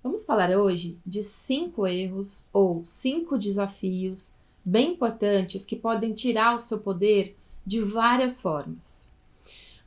Vamos falar hoje de 5 erros ou 5 desafios bem importantes que podem tirar o seu poder de várias formas.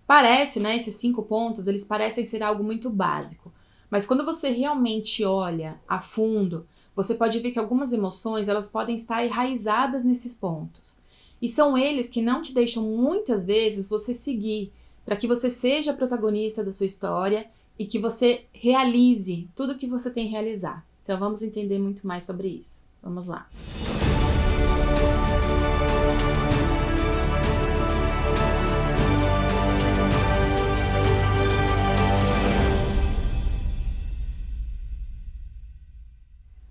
Parece, né, esses 5 pontos, eles parecem ser algo muito básico, mas quando você realmente olha a fundo, você pode ver que algumas emoções, elas podem estar enraizadas nesses pontos. E são eles que não te deixam muitas vezes você seguir, para que você seja protagonista da sua história e que você realize tudo o que você tem que realizar. Então vamos entender muito mais sobre isso. Vamos lá.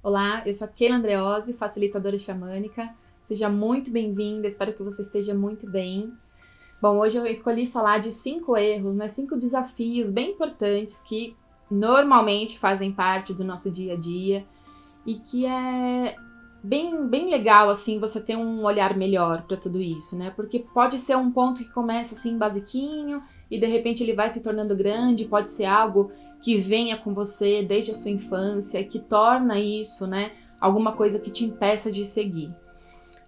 Olá, eu sou a Keila Andreozzi, facilitadora xamânica. Seja muito bem-vinda, espero que você esteja muito bem. Bom, hoje eu escolhi falar de 5 erros, 5 desafios bem importantes que normalmente fazem parte do nosso dia a dia e que é bem legal, assim, você ter um olhar melhor para tudo isso, né? Porque pode ser um ponto que começa assim basiquinho e de repente ele vai se tornando grande, pode ser algo que venha com você desde a sua infância e que torna isso, né, alguma coisa que te impeça de seguir.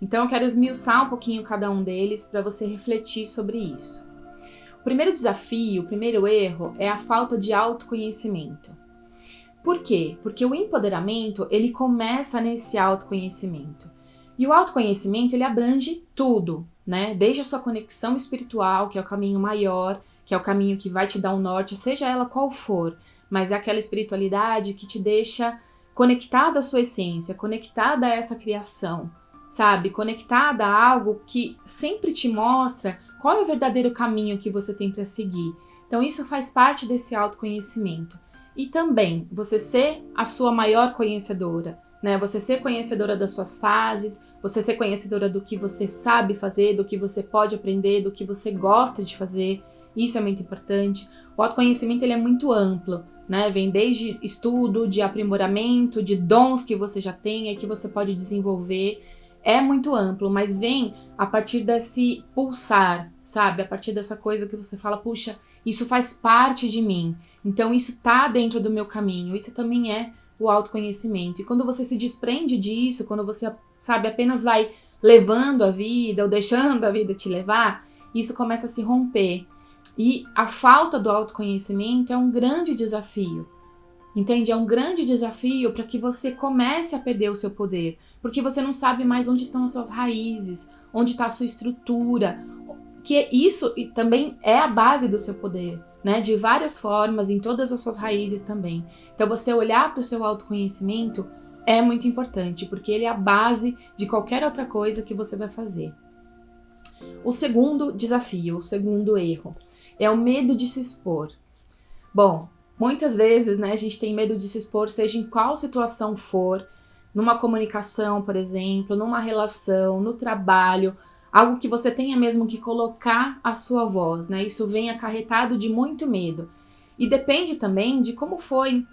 Então eu quero esmiuçar um pouquinho cada um deles para você refletir sobre isso. O primeiro desafio, o primeiro erro é a falta de autoconhecimento. Por quê? Porque o empoderamento, ele começa nesse autoconhecimento. E o autoconhecimento, ele abrange tudo, né? Desde a sua conexão espiritual, que é o caminho maior, que é o caminho que vai te dar um norte, seja ela qual for, mas é aquela espiritualidade que te deixa conectada à sua essência, conectada a essa criação, sabe? Conectada a algo que sempre te mostra qual é o verdadeiro caminho que você tem para seguir. Então isso faz parte desse autoconhecimento. E também você ser a sua maior conhecedora, né? Você ser conhecedora das suas fases, você ser conhecedora do que você sabe fazer, do que você pode aprender, do que você gosta de fazer. Isso é muito importante. O autoconhecimento, ele é muito amplo, né? Vem desde estudo, de aprimoramento, de dons que você já tem e que você pode desenvolver. É muito amplo, mas vem a partir desse pulsar, sabe? A partir dessa coisa que você fala, puxa, isso faz parte de mim. Então isso tá dentro do meu caminho. Isso também é o autoconhecimento. E quando você se desprende disso, quando você, sabe, apenas vai levando a vida ou deixando a vida te levar, isso começa a se romper. E a falta do autoconhecimento é um grande desafio. Entende? É um grande desafio para que você comece a perder o seu poder, porque você não sabe mais onde estão as suas raízes, onde está a sua estrutura, que isso também é a base do seu poder, né? De várias formas, em todas as suas raízes também. Então você olhar para o seu autoconhecimento é muito importante, porque ele é a base de qualquer outra coisa que você vai fazer. O segundo desafio, o segundo erro, é o medo de se expor. Bom, muitas vezes, né, a gente tem medo de se expor, seja em qual situação for, numa comunicação, por exemplo, numa relação, no trabalho, algo que você tenha mesmo que colocar a sua voz, né? Isso vem acarretado de muito medo. E depende também de como foi,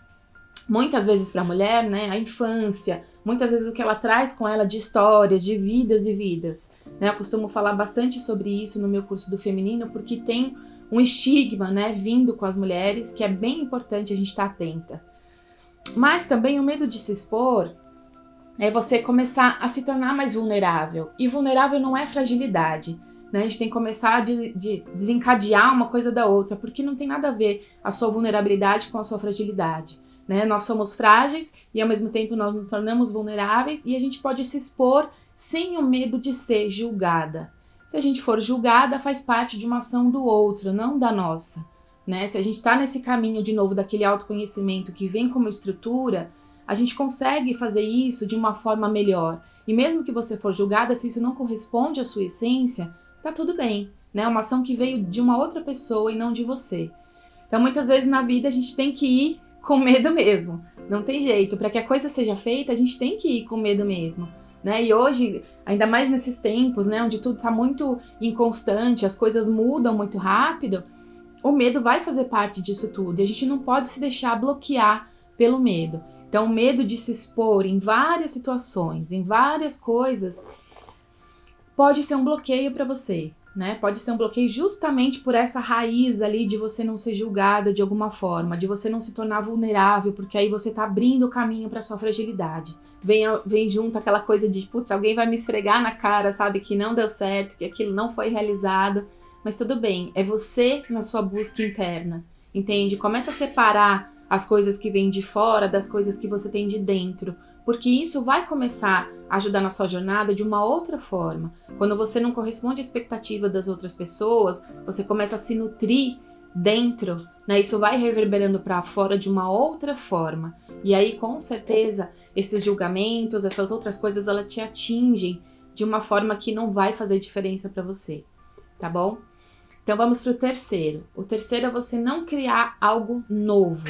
muitas vezes para a mulher, né, a infância, muitas vezes o que ela traz com ela de histórias, de vidas e vidas. Né? Eu costumo falar bastante sobre isso no meu curso do feminino, porque tem um estigma, né, vindo com as mulheres, que é bem importante a gente estar atenta. Mas também o medo de se expor é você começar a se tornar mais vulnerável. E vulnerável não é fragilidade, né? A gente tem que começar de desencadear uma coisa da outra, porque não tem nada a ver a sua vulnerabilidade com a sua fragilidade, né? Nós somos frágeis e ao mesmo tempo nós nos tornamos vulneráveis e a gente pode se expor sem o medo de ser julgada. Se a gente for julgada, faz parte de uma ação do outro, não da nossa, né? Se a gente está nesse caminho, de novo, daquele autoconhecimento que vem como estrutura, a gente consegue fazer isso de uma forma melhor. E mesmo que você for julgada, se isso não corresponde à sua essência, tá tudo bem, né? É uma ação que veio de uma outra pessoa e não de você. Então, muitas vezes na vida, a gente tem que ir com medo mesmo. Não tem jeito. Para que a coisa seja feita, a gente tem que ir com medo mesmo. Né? E hoje, ainda mais nesses tempos, né, onde tudo está muito inconstante, as coisas mudam muito rápido, o medo vai fazer parte disso tudo. E a gente não pode se deixar bloquear pelo medo. Então, o medo de se expor em várias situações, em várias coisas, pode ser um bloqueio para você. né? Pode ser um bloqueio justamente por essa raiz ali de você não ser julgada de alguma forma, de você não se tornar vulnerável, porque aí você tá abrindo o caminho pra sua fragilidade. Vem junto aquela coisa de, putz, alguém vai me esfregar na cara, sabe, que não deu certo, que aquilo não foi realizado, mas tudo bem, é você na sua busca interna, entende? Começa a separar as coisas que vêm de fora das coisas que você tem de dentro, porque isso vai começar a ajudar na sua jornada de uma outra forma. Quando você não corresponde à expectativa das outras pessoas, você começa a se nutrir dentro, né? Isso vai reverberando para fora de uma outra forma. E aí, com certeza, esses julgamentos, essas outras coisas, elas te atingem de uma forma que não vai fazer diferença para você, tá bom? Então vamos pro terceiro. O terceiro é você não criar algo novo.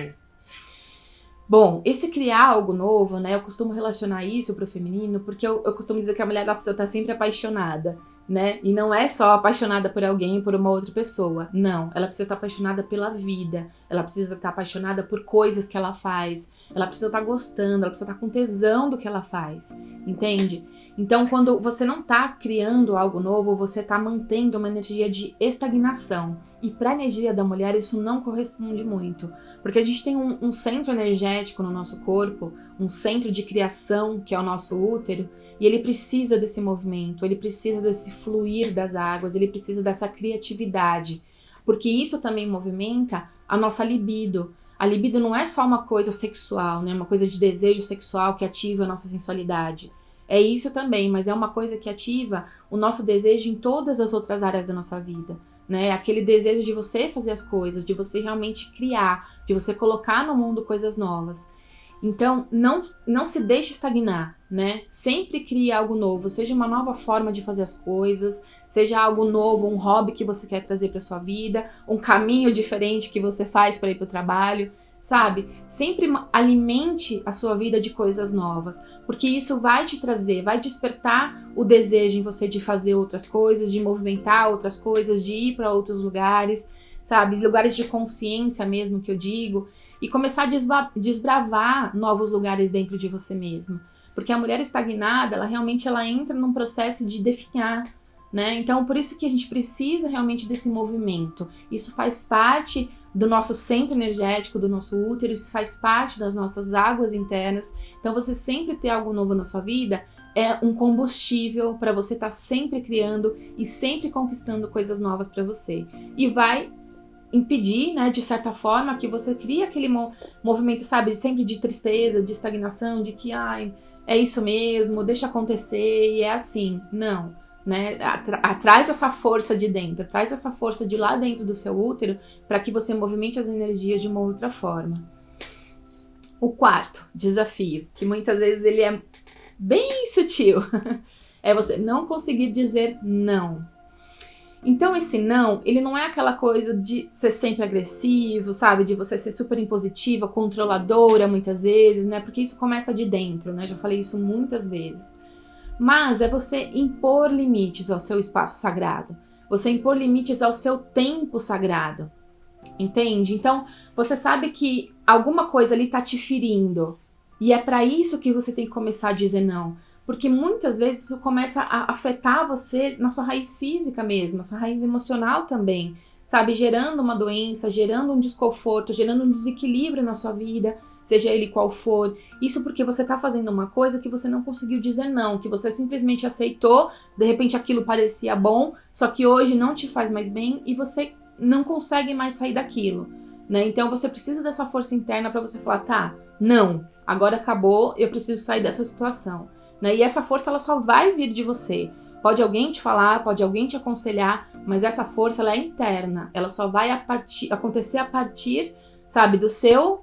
Bom, esse criar algo novo, né, eu costumo relacionar isso pro feminino, porque eu costumo dizer que a mulher ela precisa estar sempre apaixonada, né, e não é só apaixonada por alguém, por uma outra pessoa, não, ela precisa estar apaixonada pela vida, ela precisa estar apaixonada por coisas que ela faz, ela precisa estar gostando, ela precisa estar com tesão do que ela faz, entende? Então, quando você não tá criando algo novo, você tá mantendo uma energia de estagnação. E para a energia da mulher isso não corresponde muito, porque a gente tem um centro energético no nosso corpo, um centro de criação que é o nosso útero, e ele precisa desse movimento, ele precisa desse fluir das águas, ele precisa dessa criatividade, porque isso também movimenta a nossa libido. A libido não é só uma coisa sexual, né? Uma coisa de desejo sexual que ativa a nossa sensualidade. É isso também, mas é uma coisa que ativa o nosso desejo em todas as outras áreas da nossa vida, né? Aquele desejo de você fazer as coisas, de você realmente criar, de você colocar no mundo coisas novas. Então, não se deixe estagnar, né? Sempre crie algo novo, seja uma nova forma de fazer as coisas, seja algo novo, um hobby que você quer trazer para sua vida, um caminho diferente que você faz para ir para o trabalho, sabe? Sempre alimente a sua vida de coisas novas, porque isso vai te trazer, vai despertar o desejo em você de fazer outras coisas, de movimentar outras coisas, de ir para outros lugares, sabe? Lugares de consciência mesmo, que eu digo, e começar a desbravar novos lugares dentro de você mesmo. Porque a mulher estagnada, ela realmente entra num processo de definhar, né? Então, por isso que a gente precisa realmente desse movimento. Isso faz parte do nosso centro energético, do nosso útero, isso faz parte das nossas águas internas. Então, você sempre ter algo novo na sua vida é um combustível para você estar sempre criando e sempre conquistando coisas novas para você. E vai impedir, né, de certa forma, que você crie aquele movimento, sabe, sempre de tristeza, de estagnação, de que, ai, é isso mesmo, deixa acontecer e é assim. Não, né, traz essa força de dentro, traz essa força de lá dentro do seu útero para que você movimente as energias de uma outra forma. O quarto desafio, que muitas vezes ele é bem sutil, é você não conseguir dizer não. Então esse não, ele não é aquela coisa de ser sempre agressivo, sabe? De você ser super impositiva, controladora muitas vezes, né? Porque isso começa de dentro, né? Já falei isso muitas vezes. Mas é você impor limites ao seu espaço sagrado. Você impor limites ao seu tempo sagrado. Entende? Então, você sabe que alguma coisa ali tá te ferindo. E é para isso que você tem que começar a dizer não. Porque muitas vezes isso começa a afetar você na sua raiz física mesmo, na sua raiz emocional também, sabe? Gerando uma doença, gerando um desconforto, gerando um desequilíbrio na sua vida, seja ele qual for. Isso porque você tá fazendo uma coisa que você não conseguiu dizer não, que você simplesmente aceitou, de repente aquilo parecia bom, só que hoje não te faz mais bem e você não consegue mais sair daquilo, né? Então você precisa dessa força interna para você falar, tá, não, agora acabou, eu preciso sair dessa situação. Né? E essa força ela só vai vir de você. Pode alguém te falar, pode alguém te aconselhar, mas essa força ela é interna. Ela só vai acontecer a partir, sabe, do seu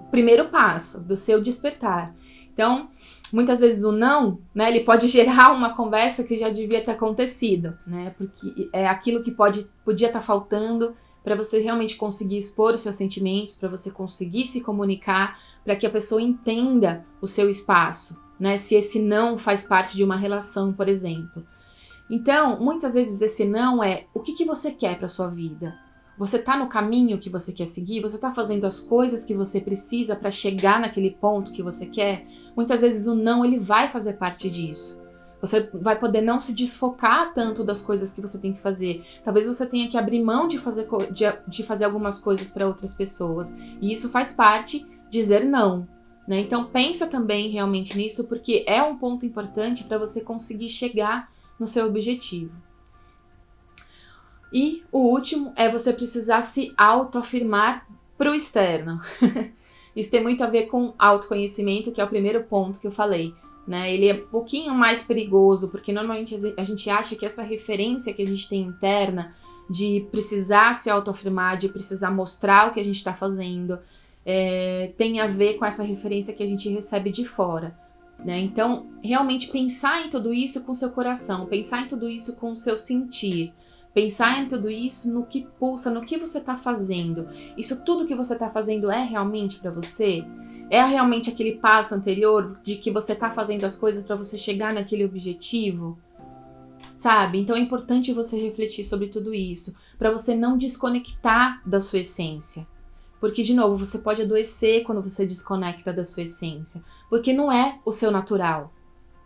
primeiro passo, do seu despertar. Então, muitas vezes o não, né, ele pode gerar uma conversa que já devia ter acontecido, né? Porque é aquilo que podia estar faltando para você realmente conseguir expor os seus sentimentos, para você conseguir se comunicar, para que a pessoa entenda o seu espaço. Né, se esse não faz parte de uma relação, por exemplo. Então, muitas vezes esse não é o que você quer para sua vida. Você tá no caminho que você quer seguir? Você tá fazendo as coisas que você precisa para chegar naquele ponto que você quer? Muitas vezes o não ele vai fazer parte disso. Você vai poder não se desfocar tanto das coisas que você tem que fazer. Talvez você tenha que abrir mão de fazer algumas coisas para outras pessoas. E isso faz parte de dizer não, né? Então pensa também realmente nisso, porque é um ponto importante para você conseguir chegar no seu objetivo. E o último é você precisar se autoafirmar pro externo. Isso tem muito a ver com autoconhecimento, que é o primeiro ponto que eu falei, né? Ele é um pouquinho mais perigoso, porque normalmente a gente acha que essa referência que a gente tem interna de precisar se autoafirmar, de precisar mostrar o que a gente está fazendo, tem a ver com essa referência que a gente recebe de fora, né? Então, realmente pensar em tudo isso com o seu coração, pensar em tudo isso com o seu sentir, pensar em tudo isso no que pulsa, no que você está fazendo. Isso tudo que você está fazendo é realmente para você? É realmente aquele passo anterior de que você está fazendo as coisas para você chegar naquele objetivo? Sabe? Então é importante você refletir sobre tudo isso, para você não desconectar da sua essência. Porque, de novo, você pode adoecer quando você desconecta da sua essência. Porque não é o seu natural,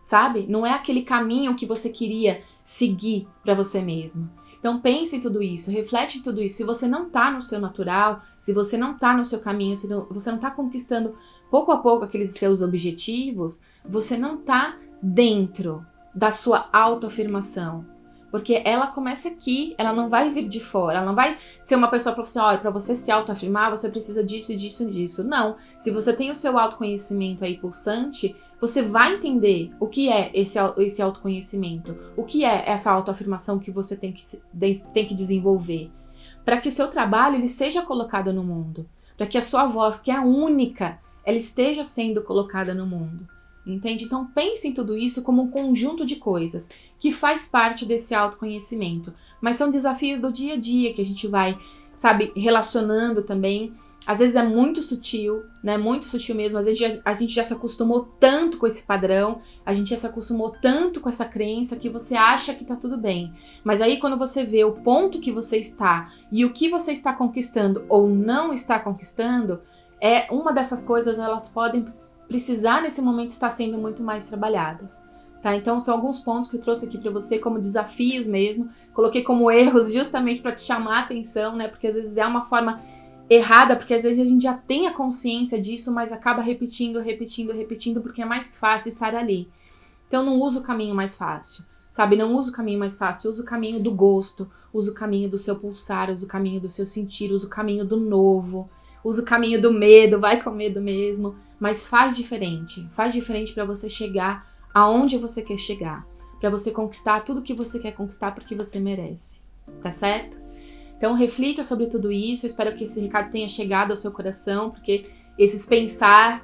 sabe? Não é aquele caminho que você queria seguir para você mesmo. Então pense em tudo isso, reflete em tudo isso. Se você não tá no seu natural, se você não tá no seu caminho, se você não tá conquistando pouco a pouco aqueles seus objetivos, você não tá dentro da sua autoafirmação. Porque ela começa aqui, ela não vai vir de fora, ela não vai ser uma pessoa para você, olha, para você se autoafirmar, você precisa disso, disso e disso. Não, se você tem o seu autoconhecimento aí pulsante, você vai entender o que é esse autoconhecimento, o que é essa autoafirmação que você tem que desenvolver, para que o seu trabalho ele seja colocado no mundo, para que a sua voz, que é única, ela esteja sendo colocada no mundo. Entende? Então pense em tudo isso como um conjunto de coisas que faz parte desse autoconhecimento. Mas são desafios do dia a dia que a gente vai, sabe, relacionando também. Às vezes é muito sutil, né? Muito sutil mesmo. Às vezes a gente já se acostumou tanto com esse padrão, a gente já se acostumou tanto com essa crença que você acha que tá tudo bem. Mas aí quando você vê o ponto que você está e o que você está conquistando ou não está conquistando, uma dessas coisas, elas podem precisar nesse momento estar sendo muito mais trabalhadas, tá? Então são alguns pontos que eu trouxe aqui para você como desafios mesmo, coloquei como erros justamente para te chamar a atenção, né? Porque às vezes é uma forma errada, porque às vezes a gente já tem a consciência disso, mas acaba repetindo, porque é mais fácil estar ali. Então não usa o caminho mais fácil, sabe? Não usa o caminho mais fácil, usa o caminho do gosto, usa o caminho do seu pulsar, usa o caminho do seu sentir, usa o caminho do novo. Usa o caminho do medo, vai com medo mesmo, mas faz diferente para você chegar aonde você quer chegar, para você conquistar tudo que você quer conquistar porque você merece, tá certo? Então reflita sobre tudo isso, eu espero que esse recado tenha chegado ao seu coração, porque esse pensar,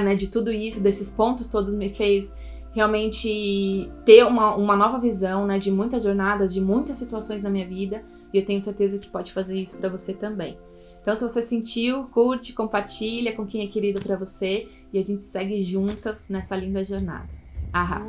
né, de tudo isso, desses pontos todos me fez realmente ter uma nova visão, né, de muitas jornadas, de muitas situações na minha vida, e eu tenho certeza que pode fazer isso para você também. Então, se você sentiu, curte, compartilha com quem é querido pra você e a gente segue juntas nessa linda jornada. Arra!